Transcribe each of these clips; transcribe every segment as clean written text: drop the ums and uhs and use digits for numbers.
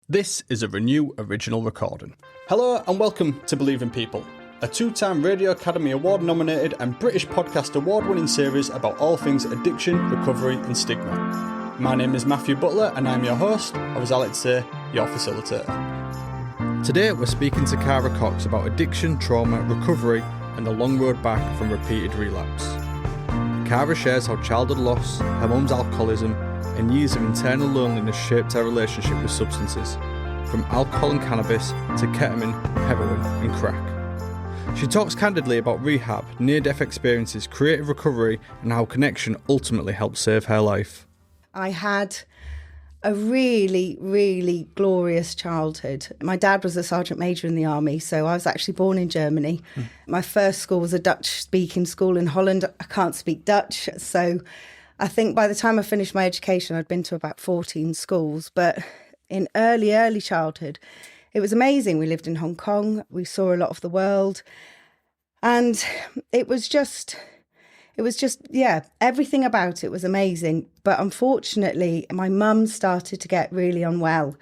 This is a Renew original recording. Hello and welcome to Believe in People, a two-time Radio Academy Award nominated and British Podcast Award-winning series about all things addiction, recovery and stigma. My name is Matthew Butler and I'm your host, or as I like to say, your facilitator. Today we're speaking to Cara Cox about addiction, trauma, recovery and the long road back from repeated relapse. Cara shares how childhood loss, her mum's alcoholism and years of internal loneliness shaped her relationship with substances, from alcohol and cannabis to ketamine, heroin and crack. She talks candidly about rehab, near-death experiences, creative recovery and how connection ultimately helped save her life. I had a really, really glorious childhood. My dad was a sergeant major in the army, so I was actually born in Germany. My first school was a Dutch-speaking school in Holland. I can't speak Dutch, so I think by the time I finished my education, I'd been to about 14 schools. But in early childhood, it was amazing. We lived in Hong Kong. We saw a lot of the world. And it was just, everything about it was amazing. But unfortunately, my mum started to get really unwell.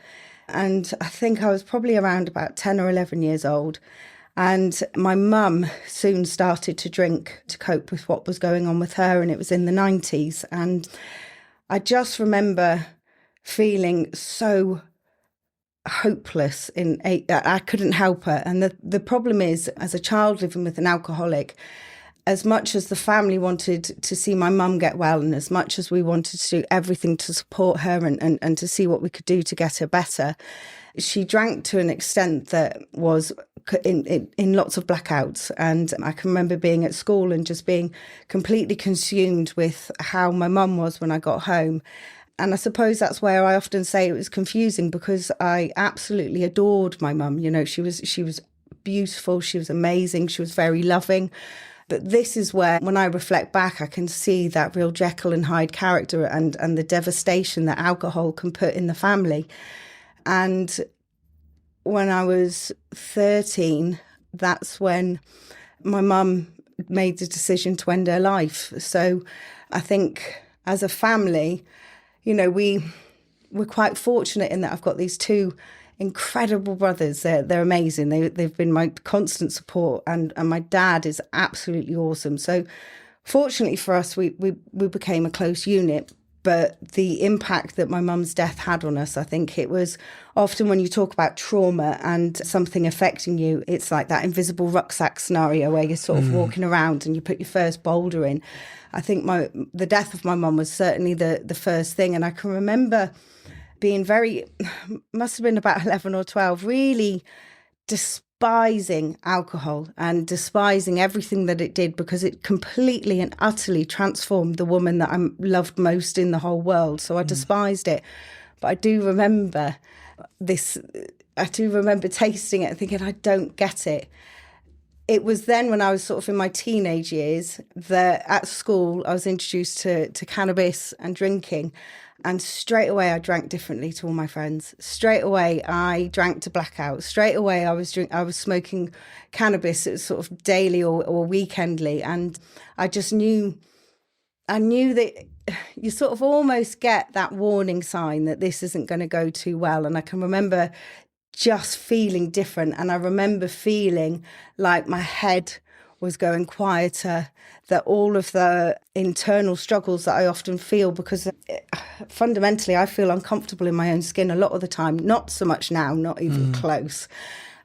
And I think I was probably around about 10 or 11 years old. And my mum soon started to drink to cope with what was going on with her. And it was in the 90s. And I just remember feeling so hopeless. I couldn't help her. And the problem is, as a child living with an alcoholic, as much as the family wanted to see my mum get well and as much as we wanted to do everything to support her and to see what we could do to get her better, she drank to an extent that was in lots of blackouts. And I can remember being at school and just being completely consumed with how my mum was when I got home. And I suppose that's where I often say it was confusing, because I absolutely adored my mum. You know, she was beautiful, she was amazing, she was very loving. But this is where, when I reflect back, I can see that real Jekyll and Hyde character and the devastation that alcohol can put in the family. And when I was 13, that's when my mum made the decision to end her life. So I think as a family, you know, we're quite fortunate in that I've got these two incredible brothers. They're amazing. They've been my constant support, and my dad is absolutely awesome. So fortunately for us, we became a close unit. But the impact that my mum's death had on us, I think it was often when you talk about trauma and something affecting you, it's like that invisible rucksack scenario where you're sort of walking around and you put your first boulder in. I think the death of my mum was certainly the first thing. And I can remember being must have been about 11 or 12, really despising alcohol and despising everything that it did, because it completely and utterly transformed the woman that I loved most in the whole world. So I despised it. But I do remember tasting it and thinking, I don't get it. It was then when I was sort of in my teenage years that at school I was introduced to cannabis and drinking. And straight away, I drank differently to all my friends. Straight away, I drank to blackout. Straight away, I was smoking cannabis sort of daily or weekendly. And I knew that you sort of almost get that warning sign that this isn't going to go too well. And I can remember just feeling different. And I remember feeling like my head was going quieter, that all of the internal struggles that I often feel, because fundamentally I feel uncomfortable in my own skin a lot of the time, not so much now, not even close.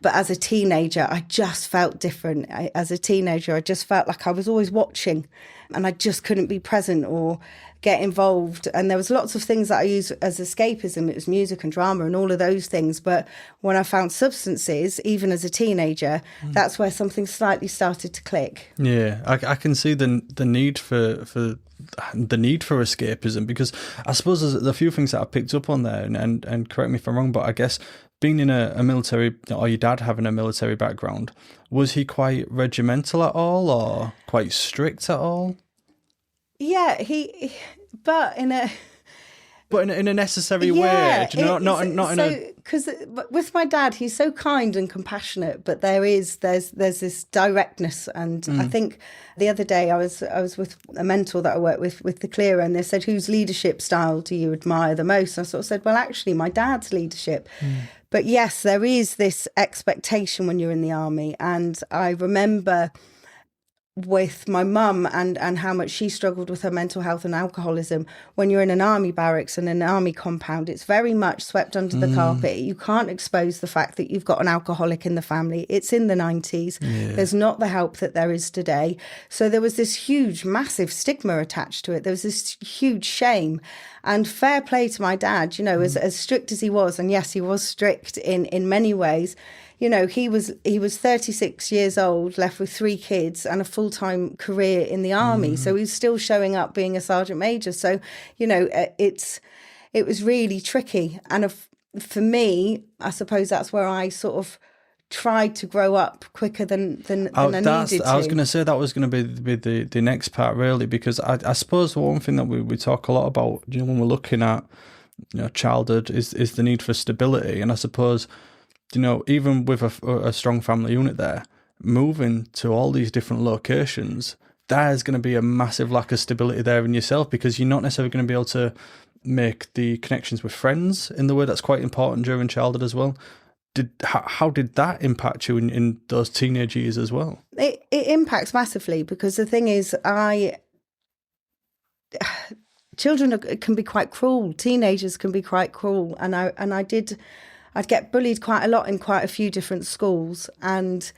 But as a teenager, I just felt different. As a teenager, I just felt like I was always watching and I just couldn't be present or get involved. And there was lots of things that I used as escapism. It was music and drama and all of those things. But when I found substances, even as a teenager, that's where something slightly started to click. Yeah, I can see the need for the need for escapism, because I suppose there's a few things that I picked up on there, and correct me if I'm wrong, but I guess being in a military, or your dad having a military background, was he quite regimental at all or quite strict at all? Yeah, but but in a necessary way. Do you know? Not in a. Because with my dad, he's so kind and compassionate, but there's this directness, and I think the other day I was with a mentor that I work with the Clearer, and they said, whose leadership style do you admire the most? And I sort of said, well, actually, my dad's leadership. But yes, there is this expectation when you're in the army, and I remember with my mum and how much she struggled with her mental health and alcoholism. When you're in an army barracks and an army compound, it's very much swept under the carpet. You can't expose the fact that you've got an alcoholic in the family. It's in the 90s. Yeah. There's not the help that there is today. So there was this huge, massive stigma attached to it. There was this huge shame. And fair play to my dad, you know, as strict as he was, and yes, he was strict in many ways. You know, he was 36 years old, left with 3 kids and a full-time career in the army. So he was still showing up being a sergeant major. So, you know, it was really tricky. And for me, I suppose that's where I sort of tried to grow up quicker than I needed to. I was going to say that was going to be the next part, really, because I suppose one thing that we talk a lot about, you know, when we're looking at, you know, childhood is the need for stability. And I suppose, you know, even with a strong family unit there, moving to all these different locations, there's going to be a massive lack of stability there in yourself, because you're not necessarily going to be able to make the connections with friends in the way that's quite important during childhood as well. How did that impact you in those teenage years as well? It impacts massively, because the thing is, children can be quite cruel. Teenagers can be quite cruel, and I'd get bullied quite a lot in quite a few different schools, and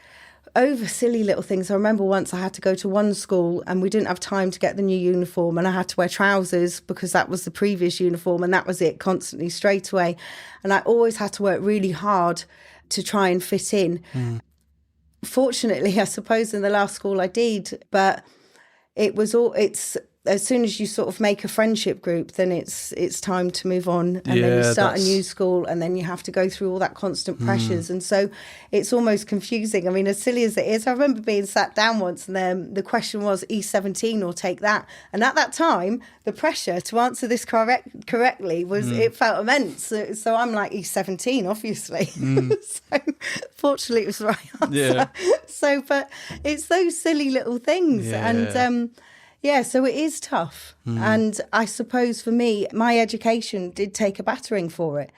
over silly little things. I remember once I had to go to one school and we didn't have time to get the new uniform, and I had to wear trousers because that was the previous uniform, and that was it constantly straight away. And I always had to work really hard to try and fit in. Fortunately, I suppose in the last school I did, but it's as soon as you sort of make a friendship group, then it's time to move on, and then you start a new school, and then you have to go through all that constant pressures. And so it's almost confusing. I mean, as silly as it is, I remember being sat down once, and then the question was E17 or take that. And at that time, the pressure to answer this correctly was, it felt immense. So I'm like, E17, obviously. So fortunately, it was the right answer. Yeah. So, but it's those silly little things. Yeah. And, yeah, so it is tough. And I suppose for me, my education did take a battering for it.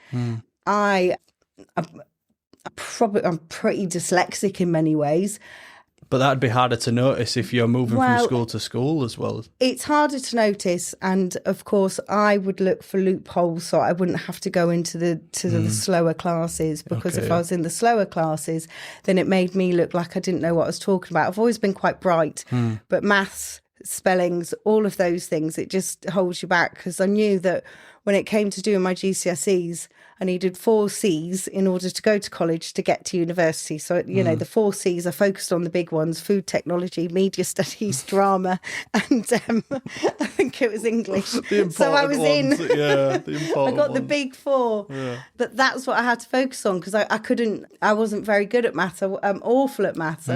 I'm pretty dyslexic in many ways. But that'd be harder to notice if you're moving from school to school as well. It's harder to notice. And of course, I would look for loopholes so I wouldn't have to go into the slower classes, because if I was in the slower classes, then it made me look like I didn't know what I was talking about. I've always been quite bright, but maths, spellings, all of those things, it just holds you back, because I knew that when it came to doing my GCSEs, I needed 4 C's in order to go to college to get to university. So, you know, the 4 C's, I focused on the big ones: food technology, media studies, drama, and I think it was English. So I was ones, I got the big 4. Yeah. But that's what I had to focus on, because I wasn't very good at maths. I'm awful at maths.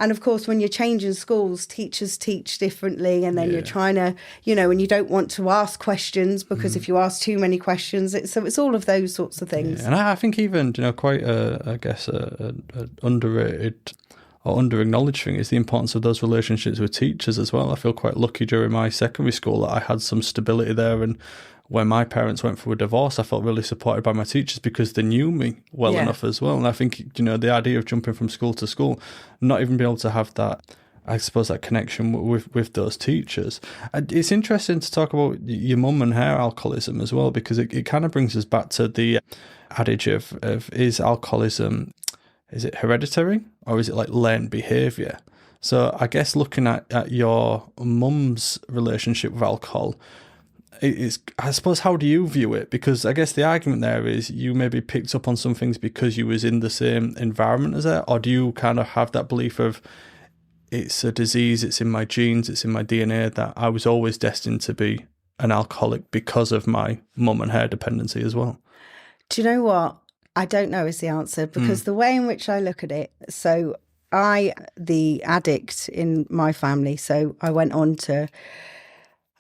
And of course, when you're changing schools, teachers teach differently, and then you're trying to, you know, and you don't want to ask questions, because if you ask too many questions, it's all of those sorts of things. Yeah. And I think even, you know, quite a underrated or under-acknowledged thing is the importance of those relationships with teachers as well. I feel quite lucky during my secondary school that I had some stability there, and when my parents went through a divorce, I felt really supported by my teachers because they knew me well enough as well. And I think, you know, the idea of jumping from school to school, not even being able to have that, I suppose, that connection with those teachers. It's interesting to talk about your mum and her alcoholism as well, because it kind of brings us back to the adage of is alcoholism, is it hereditary or is it like learned behaviour? So I guess looking at your mum's relationship with alcohol, I suppose, how do you view it? Because I guess the argument there is you maybe picked up on some things because you was in the same environment as her, or do you kind of have that belief of it's a disease, it's in my genes, it's in my DNA, that I was always destined to be an alcoholic because of my mum and her dependency as well? Do you know what? I don't know is the answer, because the way in which I look at it, so the addict in my family, so I went on to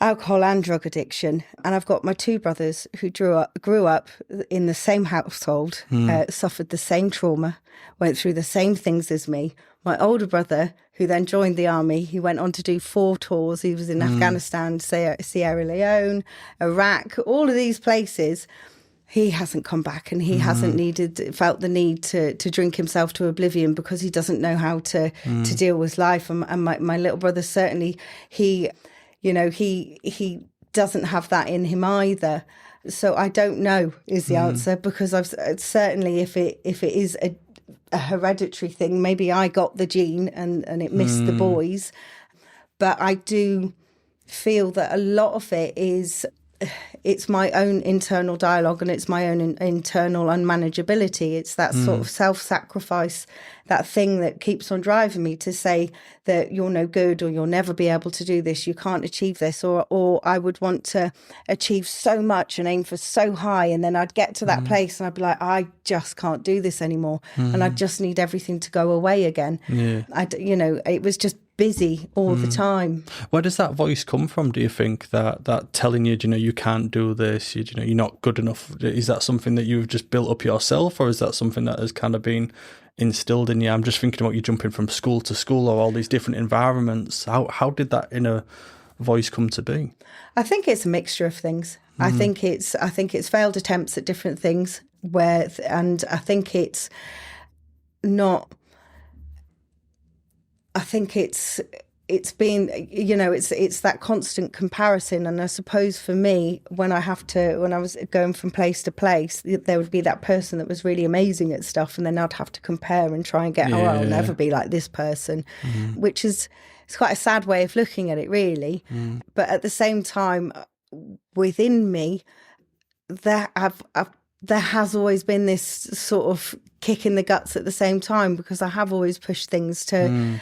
alcohol and drug addiction. And I've got my two brothers who grew up in the same household, suffered the same trauma, went through the same things as me. My older brother, who then joined the army, he went on to do 4 tours. He was in Afghanistan, Sierra Leone, Iraq, all of these places. He hasn't come back, and he hasn't felt the need to drink himself to oblivion because he doesn't know how to deal with life. And my little brother, certainly, he doesn't have that in him either. So I don't know is the answer, because I've certainly, if it is a hereditary thing, maybe I got the gene and it missed the boys. But I do feel that a lot of it is, it's my own internal dialogue, and it's my own internal unmanageability. It's that sort of self-sacrifice, that thing that keeps on driving me to say that you're no good, or you'll never be able to do this, you can't achieve this, or I would want to achieve so much and aim for so high, and then I'd get to that place and I'd be like, I just can't do this anymore, and I just need everything to go away again. It was just busy all the time. Where does that voice come from, do you think, that telling you, you can't do this, you're not good enough? Is that something that you've just built up yourself, or is that something that has kind of been instilled in you? I'm just thinking about you jumping from school to school, or all these different environments. How did that inner voice come to be? I think it's a mixture of things. I think it's failed attempts at different things, and I think it's not. I think it's been, it's that constant comparison. And I suppose for me, when I was going from place to place, there would be that person that was really amazing at stuff, and then I'd have to compare and try and get, I'll never be like this person, which is, it's quite a sad way of looking at it, really. But at the same time, within me, there has always been this sort of kick in the guts at the same time, because I have always pushed things to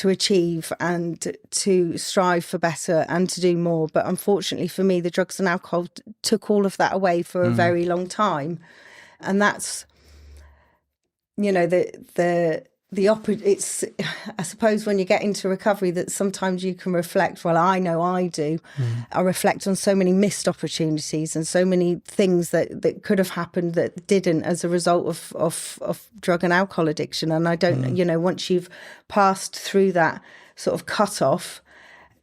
achieve and to strive for better and to do more. But unfortunately for me, the drugs and alcohol took all of that away for a very long time. And that's, it's, I suppose, when you get into recovery, that sometimes you can reflect. Well, I know I do. I reflect on so many missed opportunities and so many things that could have happened that didn't, as a result of drug and alcohol addiction. And I don't, once you've passed through that sort of cut off,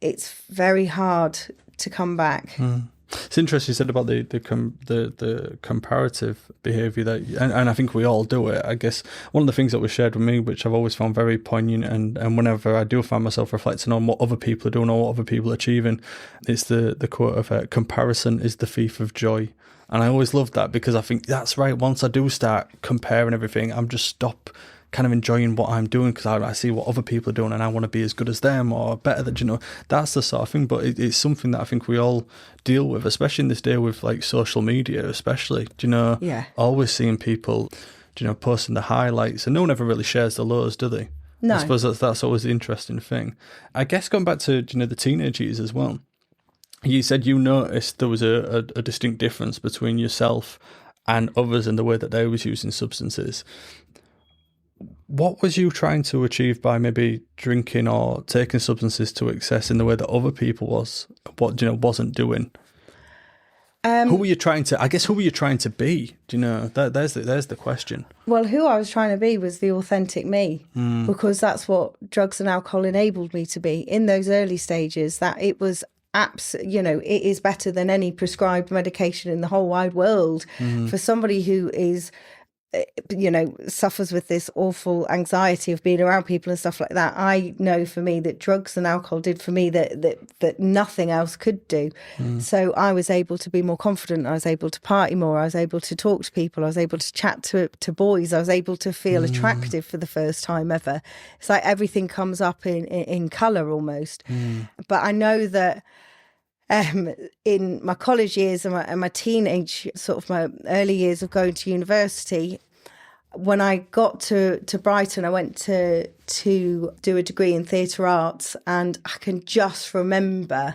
it's very hard to come back. It's interesting you said about the comparative behaviour and I think we all do it. I guess one of the things that was shared with me, which I've always found very poignant, and whenever I do find myself reflecting on what other people are doing or what other people are achieving, it's the quote of comparison is the thief of joy. And I always love that, because I think that's right. Once I do start comparing everything, I'm just stop kind of enjoying what I'm doing, because I see what other people are doing and I want to be as good as them or better than, that's the sort of thing. But it's something that I think we all deal with, especially in this day with like social media, especially, always seeing people, posting the highlights, and no one ever really shares the lows, do they? No. I suppose that's always the interesting thing. I guess going back to, the teenage years as well, you said you noticed there was a distinct difference between yourself and others in the way that they was using substances. What was you trying to achieve by maybe drinking or taking substances to excess in the way that other people wasn't doing? Who were you trying to be? There's the question. Well, who I was trying to be was the authentic me, because that's what drugs and alcohol enabled me to be in those early stages. That it was it is better than any prescribed medication in the whole wide world for somebody who is, suffers with this awful anxiety of being around people and stuff like that. I know for me that drugs and alcohol did for me that nothing else could do. So I was able to be more confident. I was able to party more. I was able to talk to people. I was able to chat to boys. I was able to feel attractive for the first time ever. It's like everything comes up in colour almost. But I know that in my college years and my teenage, sort of my early years of going to university, when I got to Brighton, I went to do a degree in theatre arts, and I can just remember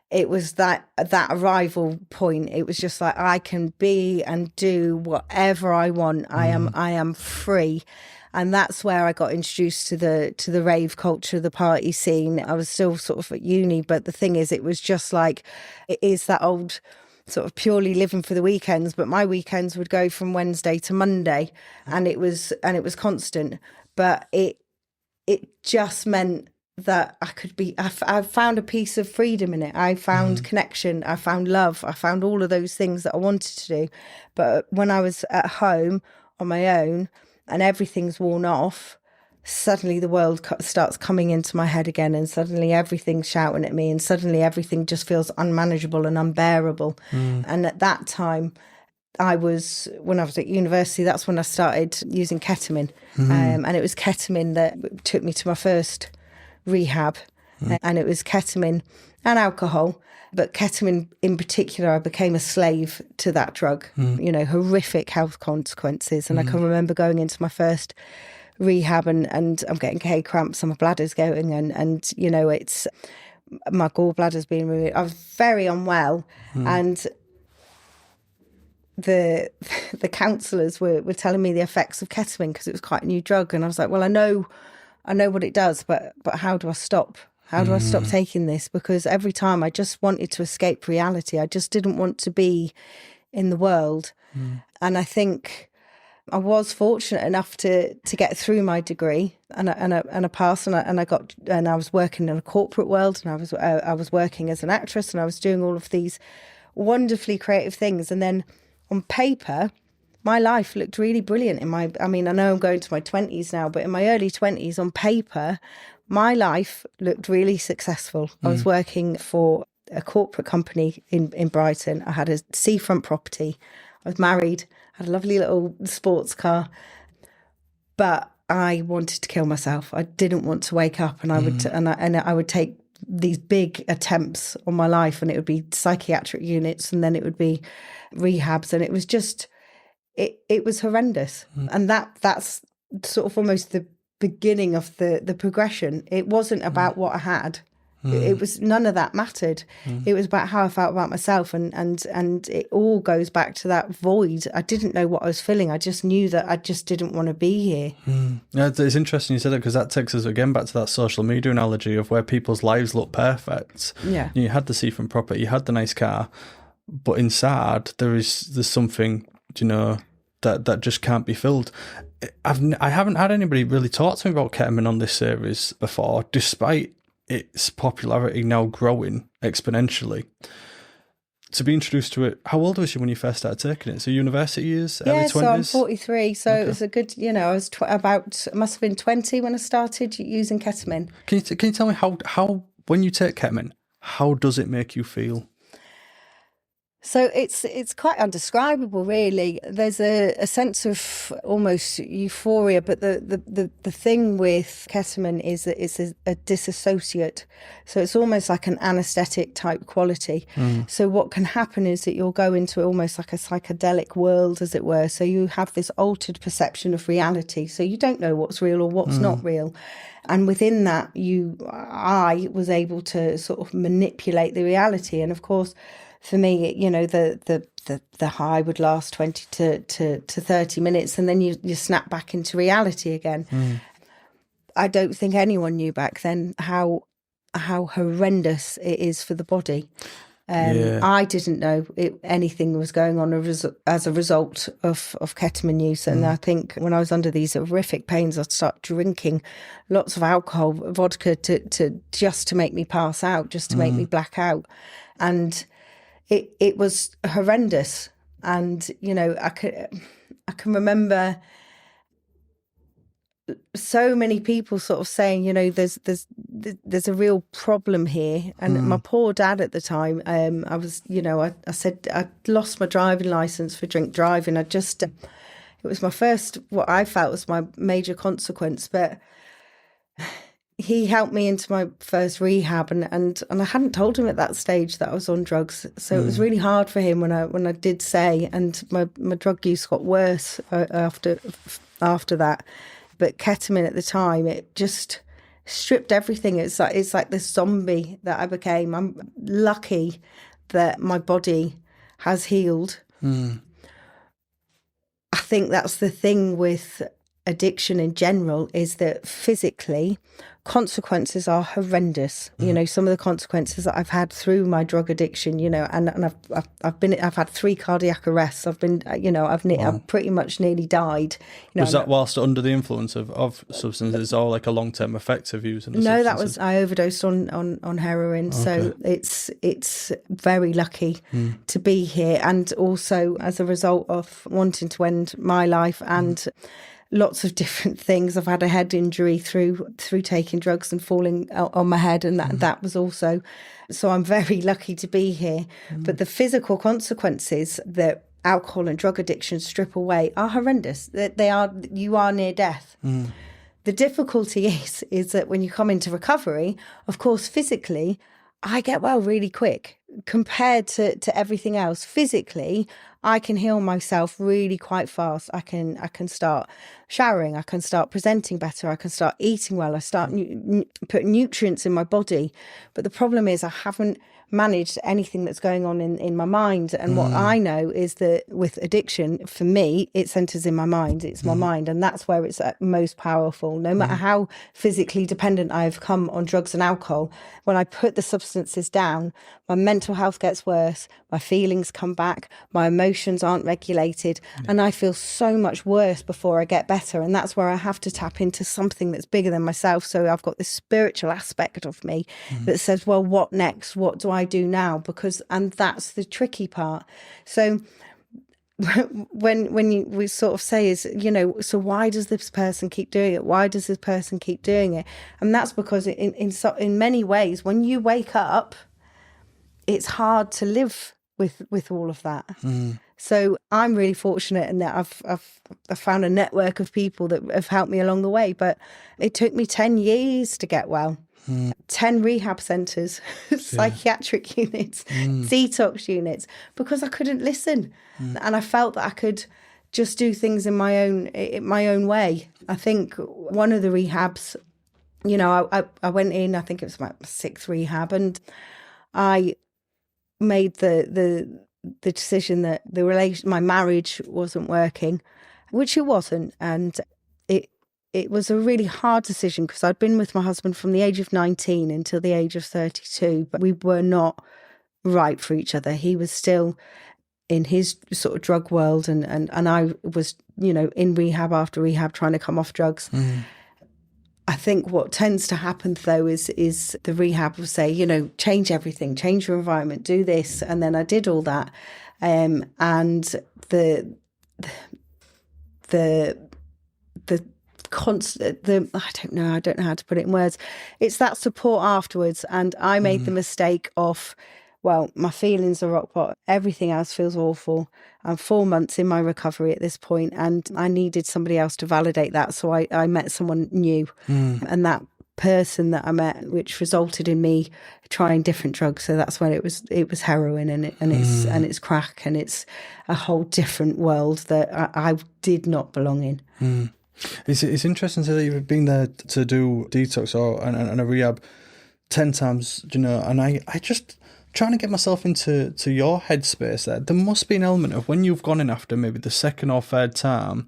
it was that arrival point. It was just like, I can be and do whatever I want. I am free. And that's where I got introduced to the rave culture, the party scene. I was still sort of at uni, but the thing is, it was just like, it is that old sort of purely living for the weekends, but my weekends would go from Wednesday to Monday, and it was constant. But it just meant that I found a piece of freedom in it. I found connection, I found love, I found all of those things that I wanted to do. But when I was at home on my own and everything's worn off, suddenly the world starts coming into my head again, and suddenly everything's shouting at me, and suddenly everything just feels unmanageable and unbearable. And at that time, when I was at university, that's when I started using ketamine. And it was ketamine that took me to my first rehab. And it was ketamine and alcohol, but ketamine in particular, I became a slave to that drug, horrific health consequences. And I can remember going into my first rehab and I'm getting K cramps and my bladder's going and it's my gallbladder's being removed. I was very unwell, and the counsellors were telling me the effects of ketamine because it was quite a new drug, and I was like, well, I know what it does, but how do I stop? How do I stop taking this? Because every time I just wanted to escape reality. I just didn't want to be in the world. And I think I was fortunate enough to get through my degree and I passed, and I was working in a corporate world, and I was working as an actress, and I was doing all of these wonderfully creative things. And then on paper, my life looked really brilliant. I know I'm going to my 20s now, but in my early 20s, on paper, my life looked really successful. I was working for a corporate company in Brighton. I had a seafront property. I was married, had a lovely little sports car, but I wanted to kill myself. I didn't want to wake up, and I would take these big attempts on my life, and it would be psychiatric units, and then it would be rehabs, and it was just, it was horrendous. And that's sort of almost the beginning of the progression. It wasn't about what I had. It was, none of that mattered. It was about how I felt about myself, and it all goes back to that void. I didn't know what I was feeling. I just knew that I just didn't want to be here. Yeah, it's interesting you said it, because that takes us again back to that social media analogy of where people's lives look perfect. Yeah, you had the seafront property, you had the nice car, but inside there's something, that just can't be filled. I haven't had anybody really talk to me about ketamine on this series before, despite its popularity now growing exponentially. To be introduced to it, how old was you when you first started taking it? So university years, early 20s? So I'm 43, so okay. It was a good, I was must have been 20 when I started using ketamine. Can you tell me how when you take ketamine, how does it make you feel? So it's quite undescribable, really. There's a sense of almost euphoria, but the thing with ketamine is that it's a disassociate. So it's almost like an anesthetic type quality. So what can happen is that you'll go into almost like a psychedelic world, as it were. So you have this altered perception of reality. So you don't know what's real or what's not real. And within that, I was able to sort of manipulate the reality. And of course, for me, the high would last 20 to 30 minutes, and then you snap back into reality again. I don't think anyone knew back then how horrendous it is for the body. I didn't know anything was going on as a result of ketamine use. And I think when I was under these horrific pains, I'd start drinking lots of alcohol, vodka, to just to make me pass out, just to make me black out. And it was horrendous. And, I can remember so many people sort of saying, there's a real problem here. And my poor dad at the time, I said I'd lost my driving license for drink driving. It was my first, what I felt was my major consequence, but he helped me into my first rehab, and I hadn't told him at that stage that I was on drugs. So it was really hard for him when I did say, and my drug use got worse after that. But ketamine at the time, it just stripped everything. It's like this zombie that I became. I'm lucky that my body has healed. I think that's the thing with addiction in general, is that physically consequences are horrendous. You know, some of the consequences that I've had through my drug addiction, you know, and I've had 3 cardiac arrests. I've been, you know, I've pretty much nearly died. You know, was that whilst under the influence of substances, or like a long-term effect of using the No, substances? that was, I overdosed on heroin. Okay. So it's very lucky to be here, and also as a result of wanting to end my life and lots of different things. I've had a head injury through taking drugs and falling on my head, and that was also. So I'm very lucky to be here. But the physical consequences that alcohol and drug addiction strip away are horrendous. You are near death. The difficulty is that when you come into recovery, of course, physically, I get well really quick compared to everything else. Physically, I can heal myself really quite fast. I can start showering. I can start presenting better. I can start eating well. I start put nutrients in my body. But the problem is I haven't managed anything that's going on in my mind. And what I know is that with addiction, for me, it centers in my mind. It's my mind, and that's where it's most powerful. No matter how physically dependent I've come on drugs and alcohol, when I put the substances down, my mental health gets worse, my feelings come back, my emotions aren't regulated, and I feel so much worse before I get better. And that's where I have to tap into something that's bigger than myself. So I've got this spiritual aspect of me that says, well, what next? What do I do now? And that's the tricky part. So when we sort of say is, you know, so why does this person keep doing it? Why does this person keep doing it? And that's because in many ways, when you wake up, it's hard to live with all of that. So I'm really fortunate in that I've found a network of people that have helped me along the way. But it took me 10 years to get well. 10 rehab centres, psychiatric units, detox units, because I couldn't listen. And I felt that I could just do things in my own way. I think one of the rehabs, you know, I went in, I think it was my 6th rehab, and I made the decision that my marriage wasn't working, which it wasn't. And it was a really hard decision because I'd been with my husband from the age of 19 until the age of 32, but we were not right for each other. He was still in his sort of drug world, and I was, you know, in rehab after rehab trying to come off drugs. I think what tends to happen though is the rehab will say, you know, change everything, change your environment, do this. And then I did all that. And the constant, I don't know how to put it in words. It's that support afterwards. And I made the mistake of, well, my feelings are rock bottom. Everything else feels awful. I'm 4 months in my recovery at this point, and I needed somebody else to validate that. So I met someone new, and that person that I met, which resulted in me trying different drugs. So that's when it was heroin, and it's crack, and it's a whole different world that I did not belong in. It's interesting to say that you've been there to do detox and a rehab 10 times, you know, and I just trying to get myself into your headspace there. There must be an element of when you've gone in after maybe the 2nd or 3rd time,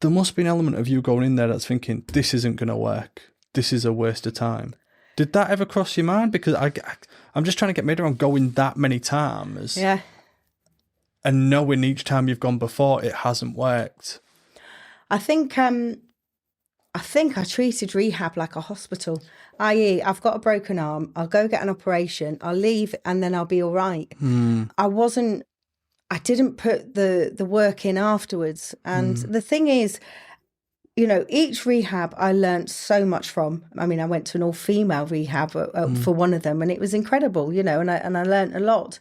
there must be an element of you going in there that's thinking, this isn't going to work. This is a waste of time. Did that ever cross your mind? Because I'm just trying to get my head around going that many times. Yeah. And knowing each time you've gone before, it hasn't worked. I think I treated rehab like a hospital, i.e. I've got a broken arm, I'll go get an operation, I'll leave, and then I'll be all right. I didn't put the work in afterwards. And the thing is, you know, each rehab I learned so much from. I mean, I went to an all-female rehab for one of them, and it was incredible, you know, and I learned a lot.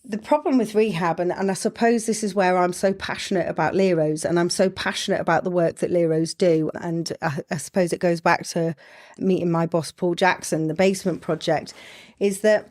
The problem with rehab, and I suppose this is where I'm so passionate about Lero's, and I'm so passionate about the work that Lero's do, and I suppose it goes back to meeting my boss Paul Jackson, the Basement Project, is that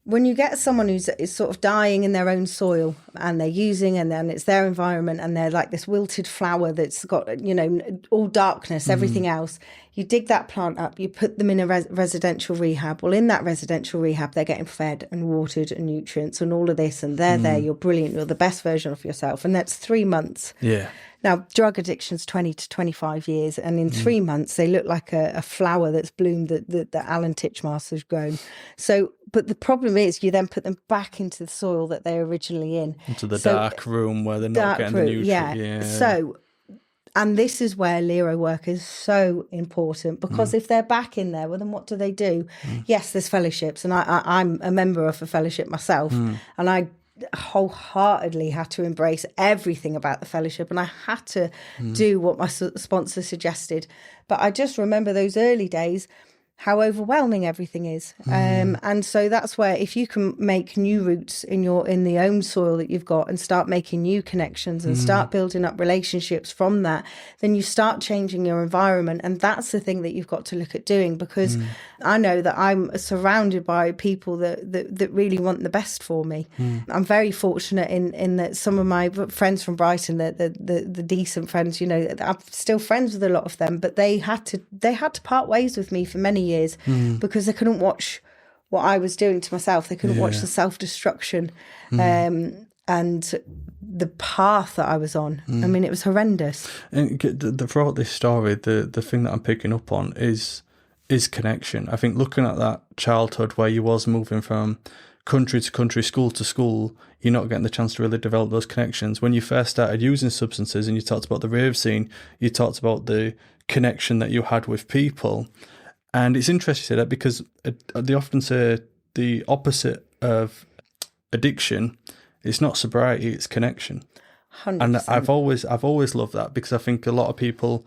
when you get someone who's is sort of dying in their own soil and they're using, and then it's their environment and they're like this wilted flower that's got, you know, all darkness, everything else, you dig that plant up, you put them in a residential rehab. Well, in that residential rehab, they're getting fed and watered and nutrients and all of this, and they're there, you're brilliant, you're the best version of yourself. And that's 3 months. Yeah. Now, drug addiction's 20 to 25 years, and in 3 months, they look like a flower that's bloomed that Alan Titchmarsh has grown. So, but the problem is you then put them back into the soil that they're originally in. Into the dark room where they're not getting the nutrients. Yeah. So, and this is where Lero work is so important, because if they're back in there, well, then what do? Yes, there's fellowships, and I'm a member of a fellowship myself, and I wholeheartedly had to embrace everything about the fellowship, and I had to do what my sponsor suggested. But I just remember those early days, how overwhelming everything is. And so that's where, if you can make new roots in the own soil that you've got, and start making new connections and start building up relationships from that, then you start changing your environment. And that's the thing that you've got to look at doing, because I know that I'm surrounded by people that really want the best for me. I'm very fortunate in that some of my friends from Brighton, the decent friends, you know, I'm still friends with a lot of them, but they had to part ways with me for many years because they couldn't watch what I was doing to myself. They couldn't watch the self-destruction and the path that I was on. I mean, it was horrendous. And throughout this story, the thing that I'm picking up on is connection. I think looking at that childhood where you was moving from country to country, school to school, you're not getting the chance to really develop those connections. When you first started using substances, and you talked about the rave scene, you talked about the connection that you had with people. And it's interesting to say that, because they often say the opposite of addiction is not sobriety, it's connection. 100%. And I've always loved that, because I think a lot of people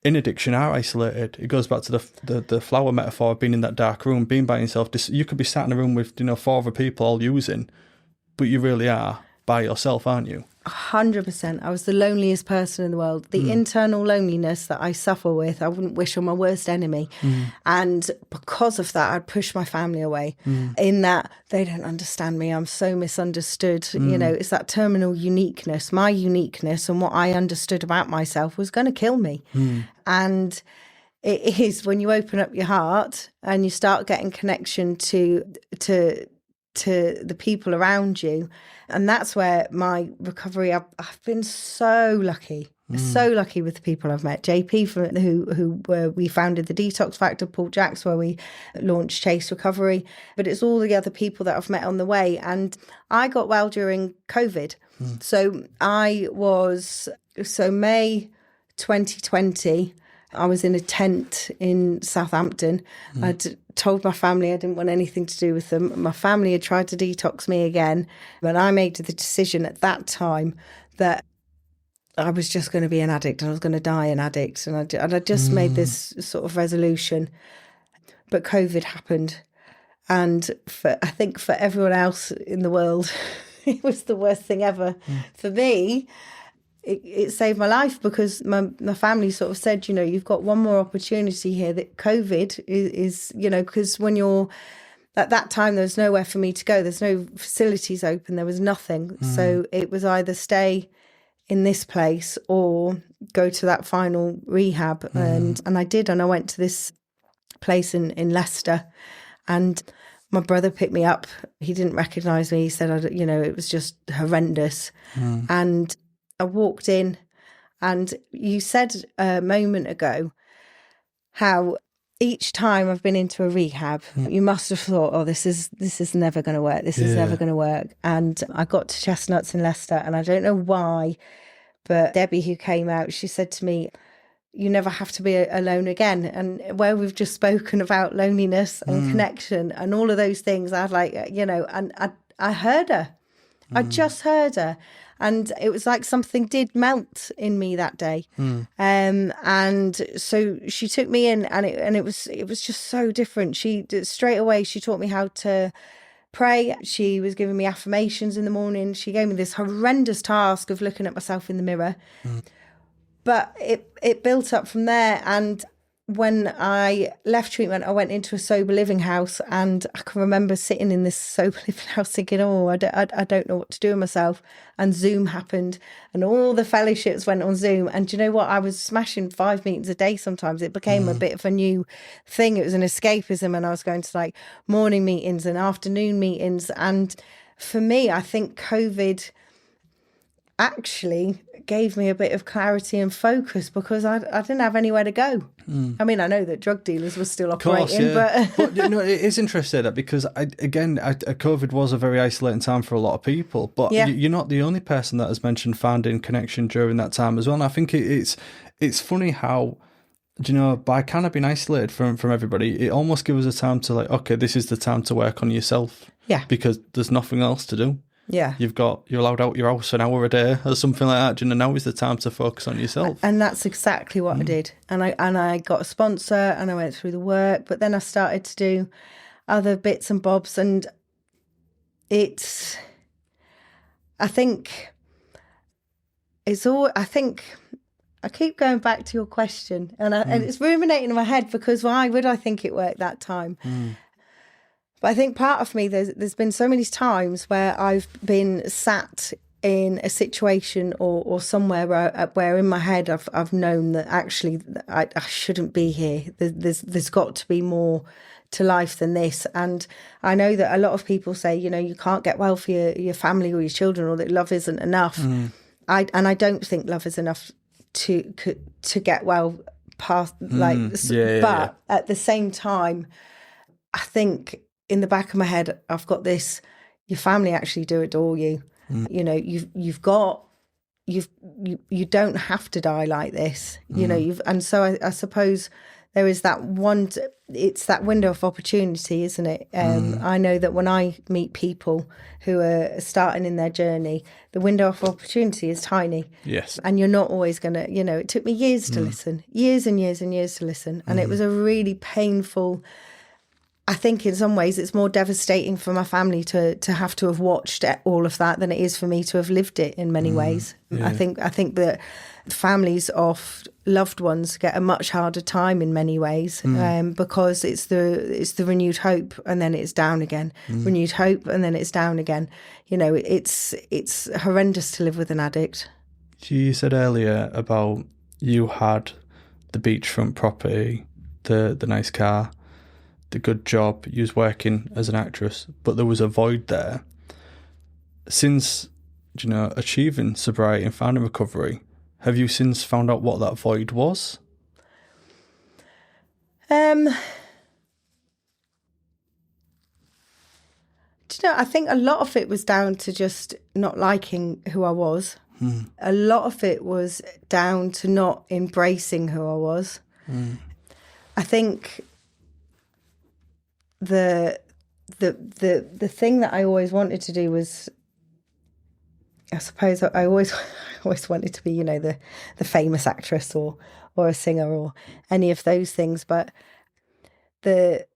in addiction are isolated. It goes back to the flower metaphor of being in that dark room, being by yourself. You could be sat in a room with 4 other people all using, but you really are by yourself, aren't you? 100%. I was the loneliest person in the world. The internal loneliness that I suffer with, I wouldn't wish on my worst enemy. And because of that, I'd push my family away, in that they don't understand me. I'm so misunderstood. You know, it's that terminal uniqueness. My uniqueness and what I understood about myself was going to kill me. And it is when you open up your heart and you start getting connection to the people around you. And that's where my recovery, I've been so lucky with the people I've met. JP, we founded the Detox Factor, Paul Jacks, where we launched Chase Recovery. But it's all the other people that I've met on the way. And I got well during COVID. So May 2020, I was in a tent in Southampton. I'd told my family I didn't want anything to do with them. My family had tried to detox me again, but I made the decision at that time that I was just going to be an addict and I was going to die an addict. And I just made this sort of resolution. But COVID happened. And I think for everyone else in the world, it was the worst thing ever. For me, it saved my life, because my family sort of said, you've got one more opportunity here. That COVID is because when you're at that time, there's nowhere for me to go. There's no facilities open. There was nothing. So it was either stay in this place or go to that final rehab. And I did. And I went to this place in Leicester, and my brother picked me up. He didn't recognise me. He said, it was just horrendous. And I walked in, and you said a moment ago how each time I've been into a rehab, you must have thought, oh, this is never going to work. This is never going to work. And I got to Chestnuts in Leicester, and I don't know why, but Debbie, who came out, she said to me, you never have to be alone again. And where we've just spoken about loneliness and connection and all of those things, I'd and I heard her. I just heard her. And it was like something did melt in me that day. And so she took me in, and it was just so different. Straight away, she taught me how to pray. She was giving me affirmations in the morning. She gave me this horrendous task of looking at myself in the mirror. But it built up from there. And when I left treatment, I went into a sober living house, and I can remember sitting in this sober living house thinking, oh, I don't know what to do with myself. And Zoom happened, and all the fellowships went on Zoom. And do you know what? I was smashing 5 meetings a day sometimes. It became a bit of a new thing. It was an escapism, and I was going to like morning meetings and afternoon meetings. And for me, I think COVID actually gave me a bit of clarity and focus, because I didn't have anywhere to go. I mean, I know that drug dealers were still operating, but you know, it is interesting because COVID was a very isolating time for a lot of people. But you're not the only person that has mentioned finding connection during that time as well. And I think it's funny how, you know, by kind of being isolated from everybody, it almost gives us a time to like, okay, this is the time to work on yourself. Yeah, because there's nothing else to do. Yeah, you're allowed out your house an hour a day or something like that. You know, now is the time to focus on yourself. And that's exactly what I did. And I got a sponsor, and I went through the work. But then I started to do other bits and bobs, and I think I keep going back to your question, and it's ruminating in my head, because why would I think it worked that time? But I think part of me, there's been so many times where I've been sat in a situation or somewhere where in my head I've known that actually I shouldn't be here. There's got to be more to life than this. And I know that a lot of people say, you know, you can't get well for your family or your children, or that love isn't enough. I don't think love is enough to get well past but at the same time, I think in the back of my head, I've got this, your family actually do adore you. You know, you don't have to die like this, you know, and so I suppose there is that it's that window of opportunity, isn't it? I know that when I meet people who are starting in their journey, the window of opportunity is tiny. Yes. And you're not always going to, you know, it took me years to listen, years and years and years to listen. And it was a really painful, I think in some ways it's more devastating for my family to have watched all of that than it is for me to have lived it in many ways. Yeah. I think that families of loved ones get a much harder time in many ways because it's the renewed hope, and then it's down again. Renewed hope, and then it's down again. You know, it's horrendous to live with an addict. You said earlier about you had the beachfront property, the nice car, the good job, you was working as an actress, but there was a void there. Since, you know, achieving sobriety and finding recovery, have you since found out what that void was? Do you know, I think a lot of it was down to just not liking who I was. A lot of it was down to not embracing who I was. I think the thing that I always wanted to do was, I suppose I always wanted to be, you know, the famous actress or a singer or any of those things, but the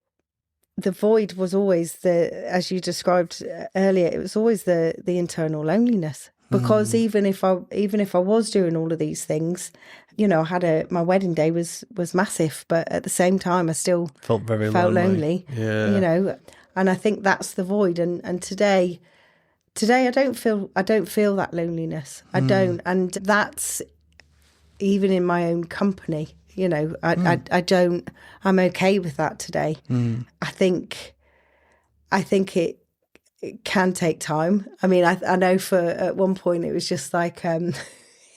void was always as you described earlier, it was always the internal loneliness. Because even if I was doing all of these things, you know, my wedding day was massive, but at the same time I still felt lonely. Yeah. You know, and I think that's the void. And today I don't feel that loneliness. I don't, and that's even in my own company. You know, I don't. I'm okay with that today. I think it can take time. I mean, I know at one point it was just like,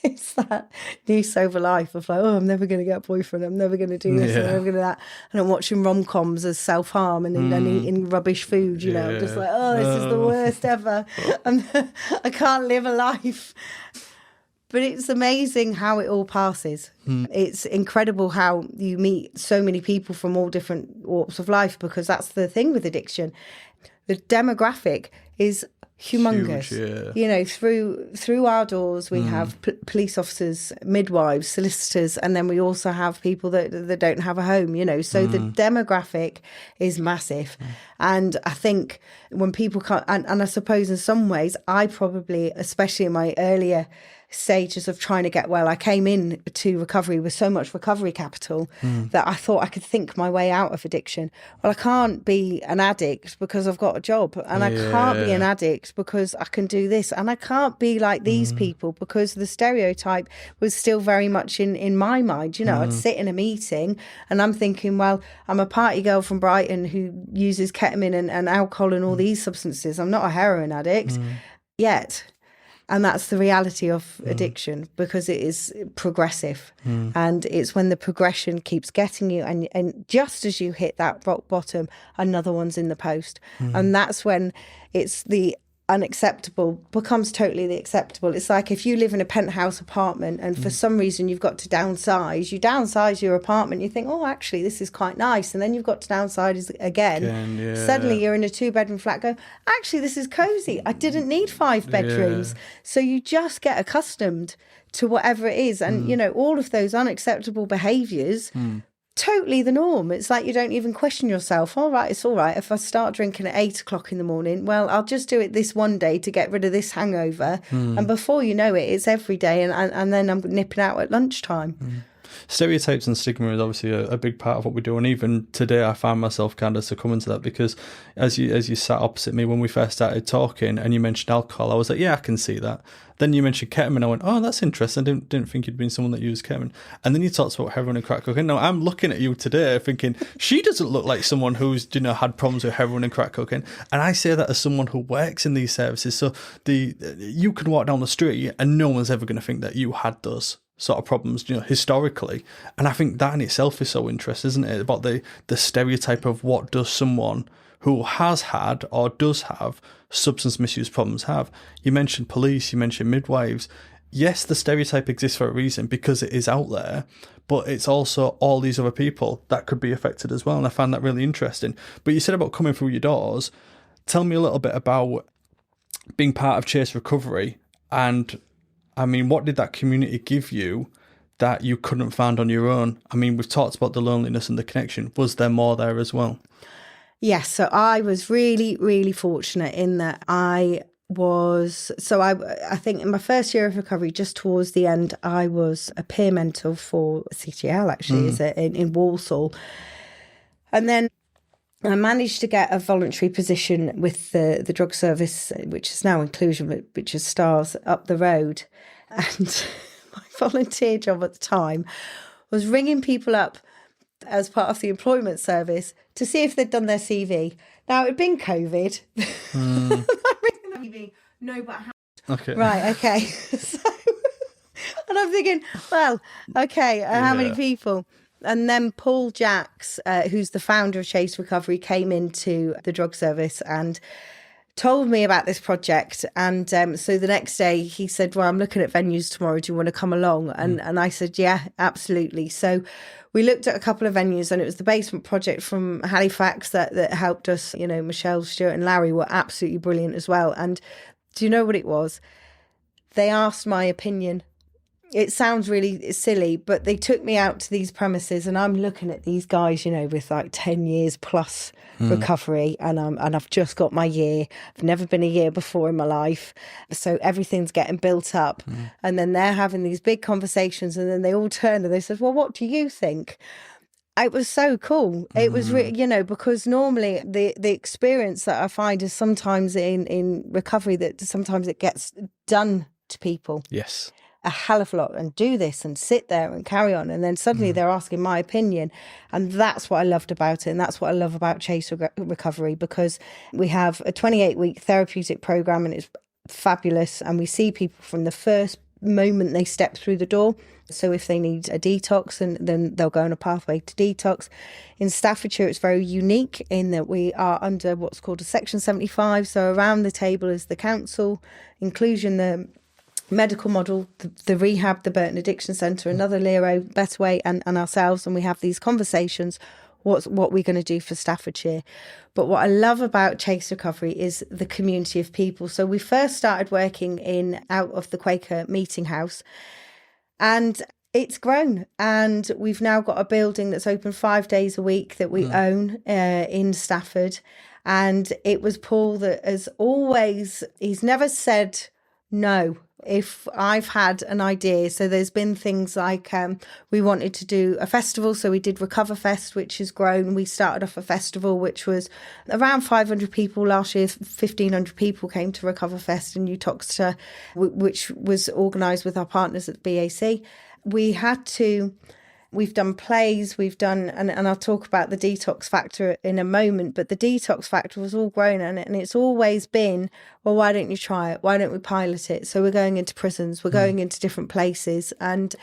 it's that new sober life of like, oh, I'm never going to get a boyfriend, I'm never going to do this, I'm never going to do that. And I'm watching rom-coms as self-harm and eating rubbish food, you know, just like, oh, this is the worst ever. I can't live a life. But it's amazing how it all passes. It's incredible how you meet so many people from all different walks of life, because that's the thing with addiction. The demographic is humongous. Huge, yeah. You know, through our doors we have police officers, midwives, solicitors, and then we also have people that don't have a home, you know. So the demographic is massive. And I think when people can't, and I suppose in some ways I probably, especially in my earlier stages of trying to get well. I came in to recovery with so much recovery capital that I thought I could think my way out of addiction. Well, I can't be an addict because I've got a job, and I can't be an addict because I can do this, and I can't be like these people because the stereotype was still very much in my mind. You know, I'd sit in a meeting and I'm thinking, well, I'm a party girl from Brighton who uses ketamine and alcohol and all these substances. I'm not a heroin addict yet. And that's the reality of addiction, because it is progressive. And it's when the progression keeps getting you, and just as you hit that rock bottom, another one's in the post. And that's when it's the unacceptable becomes totally the acceptable. It's like if you live in a penthouse apartment and for some reason you've got to downsize, you downsize your apartment, you think, oh, actually, this is quite nice. And then you've got to downsize again. Suddenly you're in a 2-bedroom flat, go, actually, this is cozy. I didn't need 5 bedrooms. So you just get accustomed to whatever it is. And, you know, all of those unacceptable behaviours, totally the norm. It's like you don't even question yourself. All right, it's all right. If I start drinking at 8 o'clock in the morning, well, I'll just do it this one day to get rid of this hangover. And before you know it, it's every day. And then I'm nipping out at lunchtime. Stereotypes and stigma is obviously a big part of what we do, and even today I find myself kind of succumbing to that, because as you sat opposite me when we first started talking and you mentioned alcohol, I was like, yeah, I can see that. Then you mentioned ketamine, I went, oh, that's interesting. I didn't think you'd been someone that used ketamine. And then you talked about heroin and crack cocaine. Now I'm looking at you today thinking, she doesn't look like someone who's, you know, had problems with heroin and crack cocaine. And I say that as someone who works in these services. So you can walk down the street and no one's ever going to think that you had those sort of problems, you know, historically. And I think that in itself is so interesting, isn't it? About the stereotype of what does someone who has had or does have substance misuse problems have. You mentioned police, you mentioned midwives. Yes, the stereotype exists for a reason because it is out there, but it's also all these other people that could be affected as well. And I found that really interesting. But you said about coming through your doors. Tell me a little bit about being part of Chase Recovery, and I mean, what did that community give you that you couldn't find on your own? I mean, we've talked about the loneliness and the connection. Was there more there as well? Yes, so I was really, really fortunate in that I think in my first year of recovery, just towards the end, I was a peer mentor for CTL, actually, in Walsall. And then I managed to get a voluntary position with the drug service, which is now Inclusion, which is Stars, up the road. And my volunteer job at the time was ringing people up as part of the employment service to see if they'd done their CV. Now, it'd been COVID. No, but how? Okay. Right, okay. And I'm thinking, well, okay, how many people? And then Paul Jacks, who's the founder of Chase Recovery, came into the drug service and told me about this project. And so the next day he said, well, I'm looking at venues tomorrow. Do you want to come along? And I said, yeah, absolutely. So we looked at a couple of venues, and it was the Basement Project from Halifax that helped us. You know, Michelle, Stuart and Larry were absolutely brilliant as well. And do you know what it was? They asked my opinion. It sounds really silly, but they took me out to these premises, and I'm looking at these guys, you know, with like 10 years plus recovery, and I've just got my year. I've never been a year before in my life, so everything's getting built up. And then they're having these big conversations, and then they all turn and they said, well, what do you think? It was so cool. It was, you know, because normally the experience that I find is sometimes in recovery that sometimes it gets done to people. Yes. A hell of a lot, and do this and sit there and carry on, and then suddenly they're asking my opinion. And that's what I loved about it, and that's what I love about Chase Recovery, because we have a 28-week therapeutic program, and it's fabulous, and we see people from the first moment they step through the door. So if they need a detox, and then they'll go on a pathway to detox. In Staffordshire, it's very unique in that we are under what's called a Section 75. So around the table is the council, Inclusion, the medical model, the rehab, the Burton Addiction Centre, another Lero, Better Way, and ourselves, and we have these conversations. What we're going to do for Staffordshire. But what I love about Chase Recovery is the community of people. So we first started working out of the Quaker Meeting House, and it's grown, and we've now got a building that's open 5 days a week that we own in Stafford. And it was Paul that has always, he's never said No. If I've had an idea, so there's been things like we wanted to do a festival, so we did Recover Fest, which has grown. We started off a festival which was around 500 people last year. 1,500 people came to Recover Fest in Detox, which was organised with our partners at BAC. We've done plays, and I'll talk about the detox factor in a moment, but the detox factor was all grown on it, and it's always been, well, why don't you try it? Why don't we pilot it? So we're going into prisons, we're going into different places, and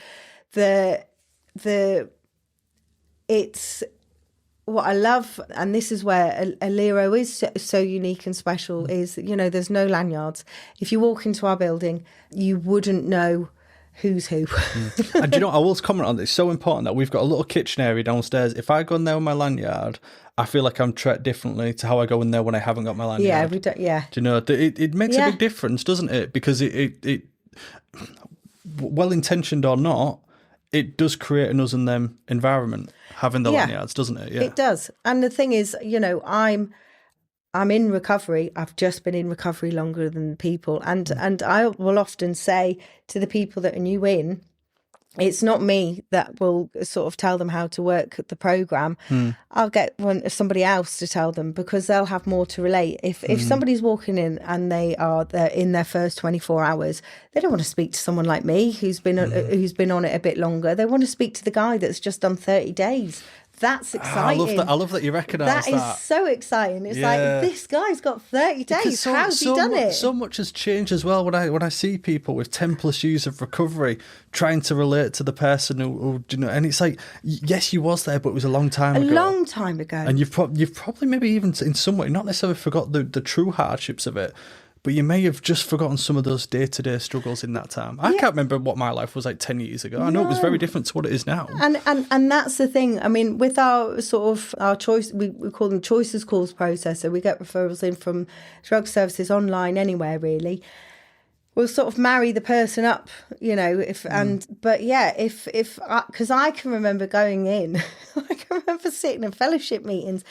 it's what I love, and this is where Alero is so unique and special, is, there's no lanyards. If you walk into our building, you wouldn't know who's who. And I will comment on this. It's so important that we've got a little kitchen area downstairs. If I go in there with my lanyard, I feel like I'm treated differently to how I go in there when I haven't got my lanyard. Yeah, we don't. Yeah. Do you know? It makes a big difference, doesn't it? Because it well intentioned or not, it does create an us and them environment having the lanyards, doesn't it? Yeah, it does. And the thing is, I'm in recovery. I've just been in recovery longer than people. And I will often say to the people that are new in, it's not me that will sort of tell them how to work the programme. I'll get somebody else to tell them, because they'll have more to relate. If somebody's walking in and they're in their first 24 hours, they don't want to speak to someone like me who's been on it a bit longer. They want to speak to the guy that's just done 30 days. That's exciting. I love that you recognise that. That is so exciting. It's like, this guy's got 30 days. How's he done it? So much has changed as well. When I see people with 10 plus years of recovery trying to relate to the person who and it's like, yes, you was there, but it was a long time ago. A long time ago. And you've probably maybe even in some way not necessarily forgot the true hardships of it, but you may have just forgotten some of those day-to-day struggles in that time. I can't remember what my life was like 10 years ago. I know it was very different to what it is now. And that's the thing. I mean, with our sort of our choice, we call them choices calls process. So we get referrals in from drug services, online, anywhere really. We'll sort of marry the person up, because I can remember going in, I can remember sitting in fellowship meetings,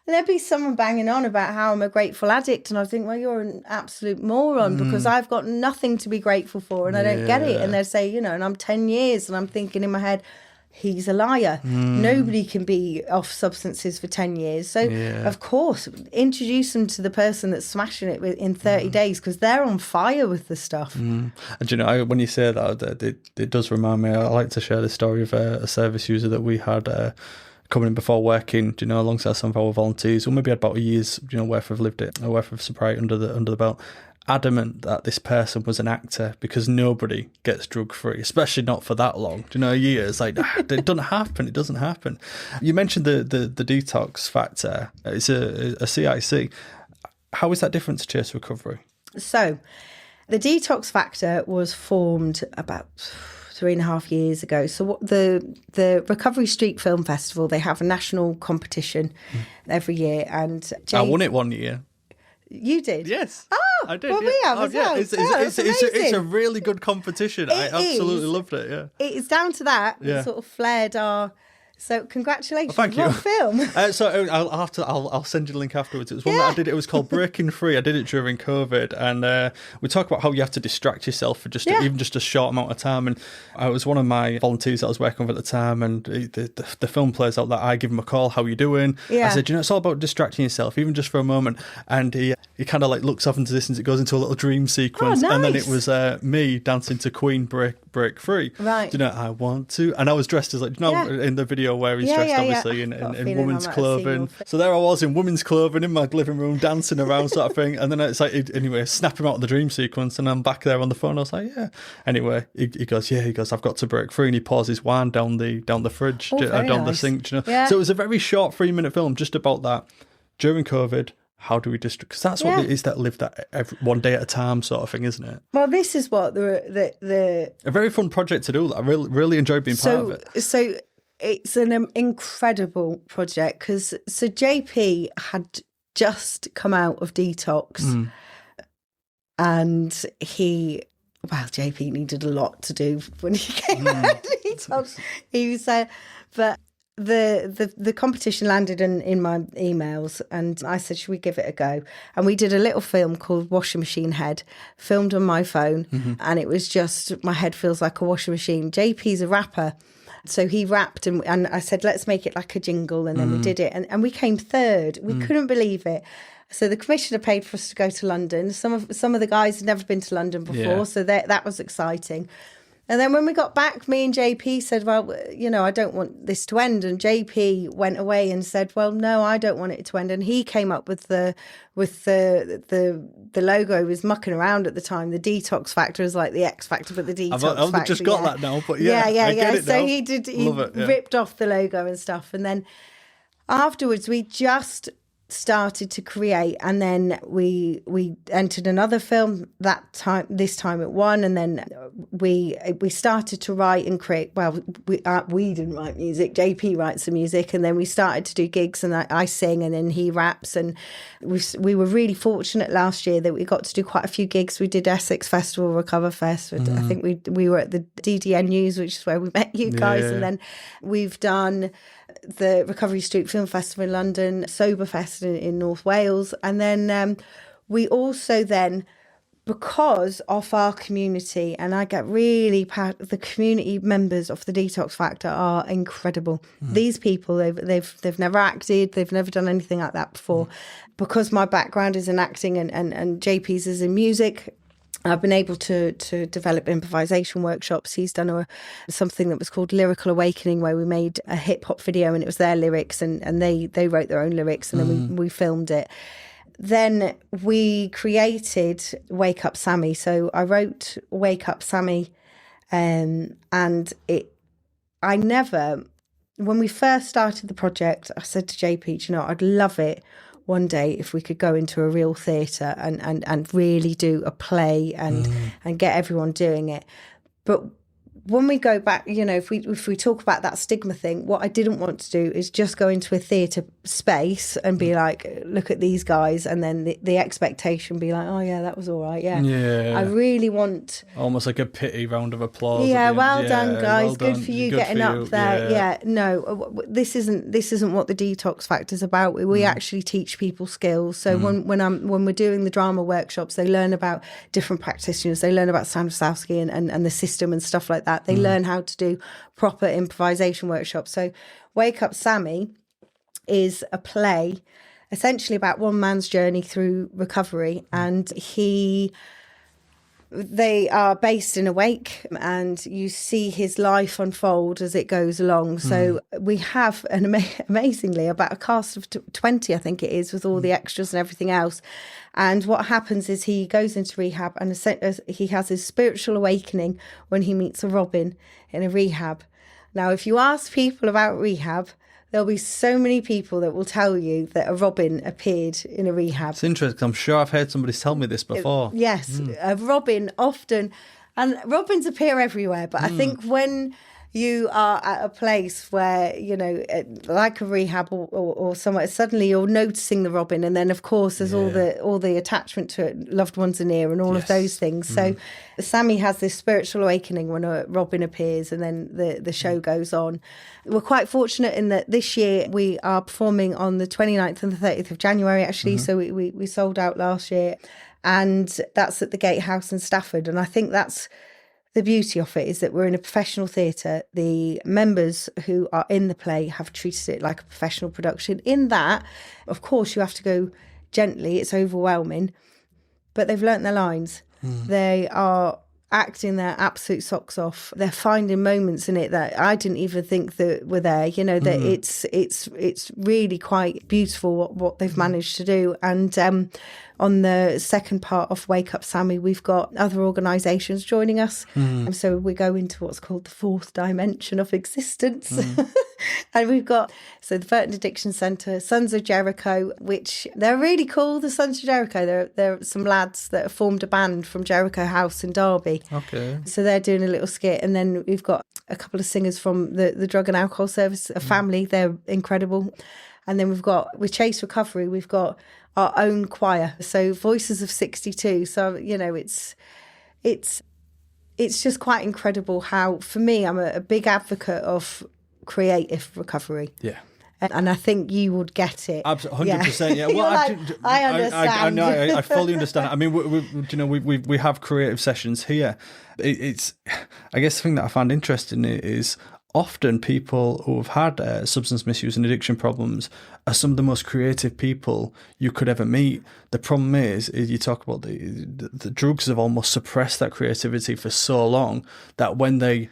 and there'd be someone banging on about how I'm a grateful addict. And I think, well, you're an absolute moron, because I've got nothing to be grateful for and I don't get it. And they'd say, and I'm 10 years and I'm thinking in my head, he's a liar. Nobody can be off substances for 10 years. So, of course, introduce them to the person that's smashing it in 30 days, because they're on fire with the stuff. And, when you say that, it does remind me, I like to share the story of a service user that we had coming in before working, alongside some of our volunteers, or maybe had about a year's, worth of sobriety under the belt. Adamant that this person was an actor, because nobody gets drug free, especially not for that long. Years. Like, it doesn't happen. It doesn't happen. You mentioned the detox factor. It's a CIC. How is that different to Chase Recovery? So, the detox factor was formed about 3.5 years ago. So what the Recovery Street Film Festival, they have a national competition every year, and I won it one year. You did? Yes. Oh, I did. Well, we have as well. It's a really good competition. I absolutely loved it. Yeah. It's down to that. We sort of flared our. So congratulations! Thank you. What film? I'll send you the link afterwards. It was one that I did. It was called Breaking Free. I did it during COVID, and we talk about how you have to distract yourself for even just a short amount of time. And I was one of my volunteers that I was working with at the time, and the film plays out that I give him a call. How you doing? I said, it's all about distracting yourself, even just for a moment. And he kind of like looks off into the distance. It goes into a little dream sequence, nice. And then it was me dancing to Queen Break Free. Right. I want to, and I was dressed as in the video where he's dressed obviously in women's clothing. So there I was in women's clothing in my living room dancing around sort of thing. And then it's like, anyway, snap him out of the dream sequence, and I'm back there on the phone. I was like, yeah. Anyway, he goes, I've got to break free, and he pours his wine down the fridge, down the sink. So it was a very short 3-minute film just about that during COVID. How do we distract? Because that's what it is, that live that one day at a time sort of thing, isn't it? Well, this is what the a very fun project to do. I really enjoyed being part of it. So it's an incredible project, because JP had just come out of Detox, and JP needed a lot to do when he came out of Detox. He was but the competition landed in my emails, and I said, should we give it a go? And we did a little film called Washing Machine Head, filmed on my phone, and it was just, my head feels like a washing machine. JP's a rapper, so he rapped, and I said, let's make it like a jingle, and then we did it, and we came third. We couldn't believe it. So the commissioner paid for us to go to London. Some of the guys had never been to London before, so that was exciting. And then when we got back, me and JP said, well, I don't want this to end. And JP went away and said, well, no, I don't want it to end. And he came up with the logo. He was mucking around at the time. The Detox Factor is like the X Factor, but the Detox Factor. I've just got that now, but yeah. I get it so now. he ripped off the logo and stuff. And then afterwards, we just started to create, and then we entered another film this time it won, and then we started to write and create. Well, we didn't write music, JP writes the music, and then we started to do gigs, and I sing and then he raps, and we were really fortunate last year that we got to do quite a few gigs. We did Essex Festival, Recover Fest. I think we were at the DDN News, which is where we met you guys, and then we've done the Recovery Street Film Festival in London, Soberfest in North Wales. And then we also then, because of our community, and I get really proud, the community members of the Detox Factor are incredible. These people, they've never acted, they've never done anything like that before. Because my background is in acting and JP's is in music, I've been able to develop improvisation workshops. He's done something that was called Lyrical Awakening, where we made a hip hop video, and it was their lyrics, and they wrote their own lyrics, and then we filmed it. Then we created Wake Up Sammy. So I wrote Wake Up Sammy, and when we first started the project, I said to JP, I'd love it one day if we could go into a real theatre and really do a play and get everyone doing it. But when we go back, if we talk about that stigma thing, what I didn't want to do is just go into a theatre space and be like, look at these guys, and then the expectation be like, oh yeah, that was all right, yeah. I really want almost like a pity round of applause. Yeah, well done, guys. Well done. Good for you getting up there. Yeah, no, this isn't what the Detox Factor is about. We actually teach people skills. So when we're doing the drama workshops, they learn about different practitioners. They learn about Stanislavski and the system and stuff like that. They learn how to do proper improvisation workshops. So Wake Up Sammy is a play essentially about one man's journey through recovery, and they are based in a wake, and you see his life unfold as it goes along. So we have amazingly about a cast of 20, I think it is, with all the extras and everything else. And what happens is he goes into rehab, and he has his spiritual awakening when he meets a Robin in a rehab. Now, if you ask people about rehab, there'll be so many people that will tell you that a Robin appeared in a rehab. It's interesting. I'm sure I've heard somebody tell me this before. Yes, a Robin often, and Robins appear everywhere, but I think when you are at a place where, like a rehab or somewhere, suddenly you're noticing the Robin, and then of course there's all the attachment to it, loved ones are near, and all of those things. So Sammy has this spiritual awakening when a Robin appears, and then the show goes on. We're quite fortunate in that this year we are performing on the 29th and the 30th of January, actually. So we sold out last year, and that's at the Gatehouse in Stafford. And I think that's the beauty of it, is that we're in a professional theatre. The members who are in the play have treated it like a professional production. In that, of course, you have to go gently. It's overwhelming. But they've learnt their lines. They are acting their absolute socks off. They're finding moments in it that I didn't even think that were there. That it's really quite beautiful what they've managed to do. And on the second part of Wake Up Sammy, we've got other organisations joining us. And so we go into what's called the fourth dimension of existence. And we've got, the Burton Addiction Centre, Sons of Jericho, which they're really cool, the Sons of Jericho. They're some lads that have formed a band from Jericho House in Derby. Okay. So they're doing a little skit. And then we've got a couple of singers from the Drug and Alcohol Service, a family. They're incredible. And then with Chase Recovery, we've got our own choir. So Voices of 62. So, it's just quite incredible how, for me, I'm a big advocate of creative recovery. Yeah. And I think you would get it. Absolutely, 100%. Yeah. Well, I understand. I fully understand. I mean, we have creative sessions here. It's, I guess the thing that I find interesting is often people who have had substance misuse and addiction problems are some of the most creative people you could ever meet. The problem is you talk about the drugs have almost suppressed that creativity for so long that when they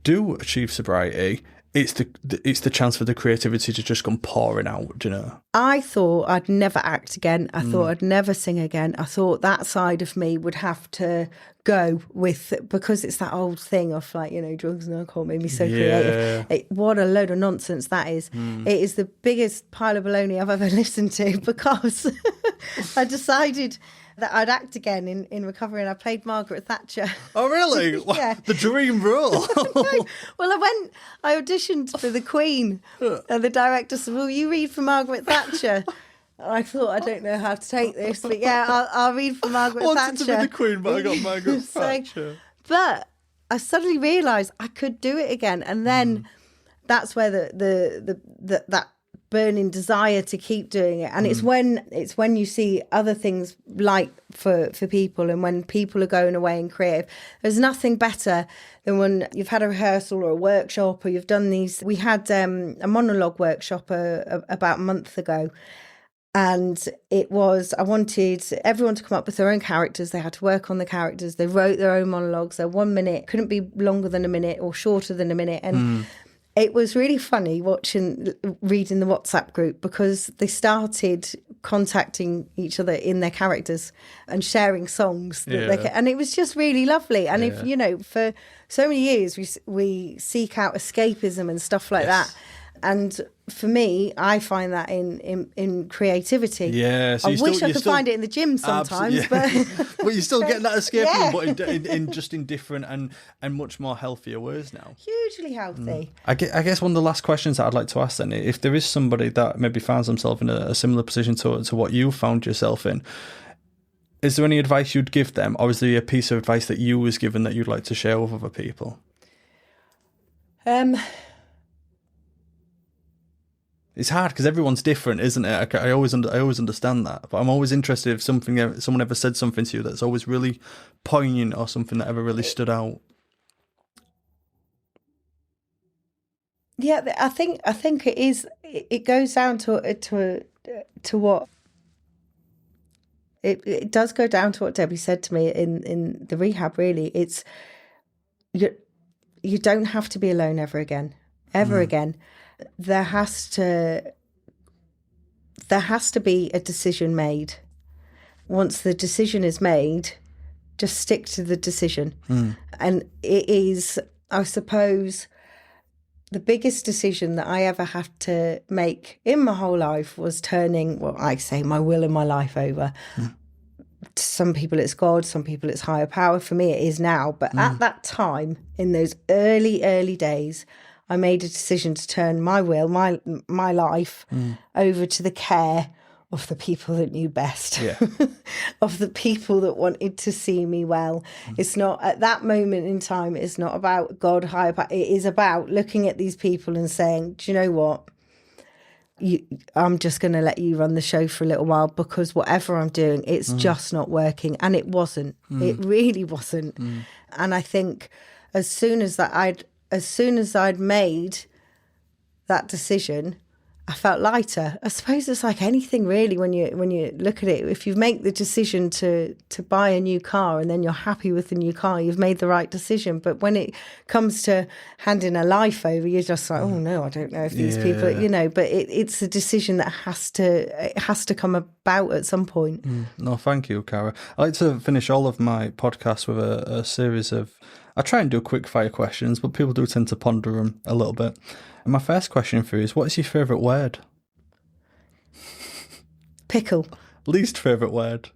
do achieve sobriety, it's the chance for the creativity to just come pouring out, you know. I thought I'd never act again. I thought I'd never sing again. I thought that side of me would have to go with, because it's that old thing of like, you know, drugs and alcohol made me so creative. What a load of nonsense that is. It is the biggest pile of baloney I've ever listened to, because I decided that I'd act again in recovery, and I played Margaret Thatcher. Oh, really? Yeah. The dream role. Well, I auditioned for the Queen, and the director said, "Will you read for Margaret Thatcher?" I thought, I don't know how to take this, but yeah, I'll read for Margaret Thatcher. I wanted to be the Queen, but I got Margaret Thatcher. But I suddenly realised I could do it again, and then that's where that burning desire to keep doing it. And it's when you see other things like for people, and when people are going away and creative, there's nothing better than when you've had a rehearsal or a workshop, or you've done these. We had a monologue workshop about a month ago, and I wanted everyone to come up with their own characters. They had to work on the characters. They wrote their own monologues. They're 1 minute, couldn't be longer than a minute or shorter than a minute. And it was really funny reading the WhatsApp group, because they started contacting each other in their characters and sharing songs and it was just really lovely. And if you know, for so many years we seek out escapism and stuff like that. And for me, I find that in creativity. Yeah, so I wish I could find it in the gym sometimes, but you're still getting that escapism, but in different and much more healthier ways now. Hugely healthy. I guess one of the last questions that I'd like to ask then, if there is somebody that maybe finds themselves in a similar position to what you found yourself in, is there any advice you'd give them, or is there a piece of advice that you was given that you'd like to share with other people? It's hard because everyone's different, isn't it? I always understand that, but I'm always interested if someone ever said something to you that's always really poignant, or something that ever really stood out. Yeah, I think it is. It goes down to what it does go down to what Debbie said to me in the rehab. Really, it's you don't have to be alone ever again. There has to be a decision made. Once the decision is made, just stick to the decision. And it is, I suppose, the biggest decision that I ever had to make in my whole life was turning, well, I say, my will and my life over. To some people it's God, some people it's higher power. For me it is now. But at that time, in those early days, I made a decision to turn my will, my life over to the care of the people that knew best, of the people that wanted to see me well. It's not, at that moment in time, it's not about God, higher power. It is about looking at these people and saying, do you know what? I'm just going to let you run the show for a little while, because whatever I'm doing, it's just not working. And it wasn't. It really wasn't. And I think as soon as I'd made that decision, I felt lighter. I suppose it's like anything really, when you look at it. If you make the decision to buy a new car and then you're happy with the new car, you've made the right decision. But when it comes to handing a life over, you're just like, oh no, I don't know if these people, you know. But it's a decision that has to come about at some point. No, thank you, Cara. I like to finish all of my podcasts with a series of, I try and do quick fire questions, but people do tend to ponder them a little bit. And my first question for you is, what is your favourite word? Pickle. Least favourite word?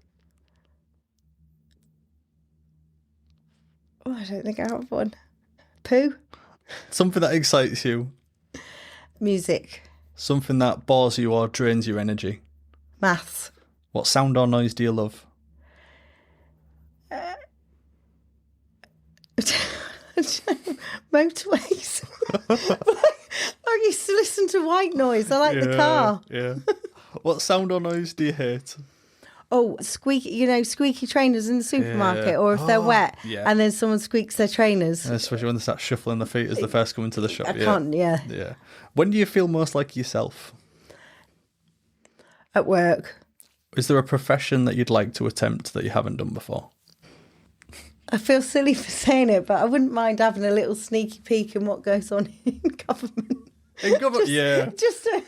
Oh, I don't think I have one. Poo. Something that excites you? Music. Something that bores you or drains your energy? Maths. What sound or noise do you love? Motorways. I used to listen to white noise. I like the car. Yeah. What sound or noise do you hate? Oh, squeaky trainers in the supermarket, or if they're wet and then someone squeaks their trainers. Especially when they start shuffling their feet as they first come into the shop. I can't, Yeah. When do you feel most like yourself? At work. Is there a profession that you'd like to attempt that you haven't done before? I feel silly for saying it, but I wouldn't mind having a little sneaky peek in what goes on in government. In government, Just to,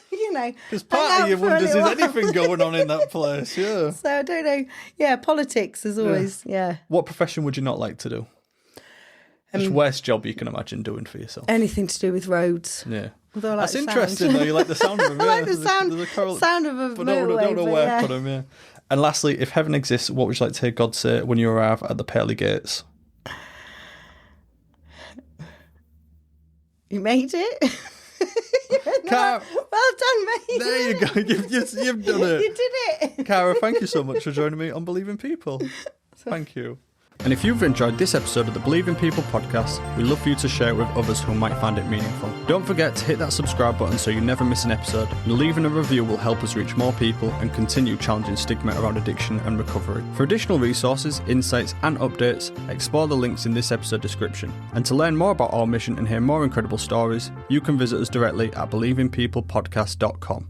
because part of you wonders, is anything going on in that place? Yeah. So I don't know. Yeah, politics is always, What profession would you not like to do? Just worst job you can imagine doing for yourself. Anything to do with roads. Yeah. Although I like That's interesting, though. You like the sound of them. I like the sound of a motorway. Don't want to work on them, yeah. And lastly, if heaven exists, what would you like to hear God say when you arrive at the pearly gates? You made it. Well done, mate. There you go. You've done it. You did it. Cara, thank you so much for joining me on Believe in People. Thank you. And if you've enjoyed this episode of the Believe in People podcast, we'd love for you to share it with others who might find it meaningful. Don't forget to hit that subscribe button so you never miss an episode, and leaving a review will help us reach more people and continue challenging stigma around addiction and recovery. For additional resources, insights and updates, explore the links in this episode description. And to learn more about our mission and hear more incredible stories, you can visit us directly at believeinpeoplepodcast.com.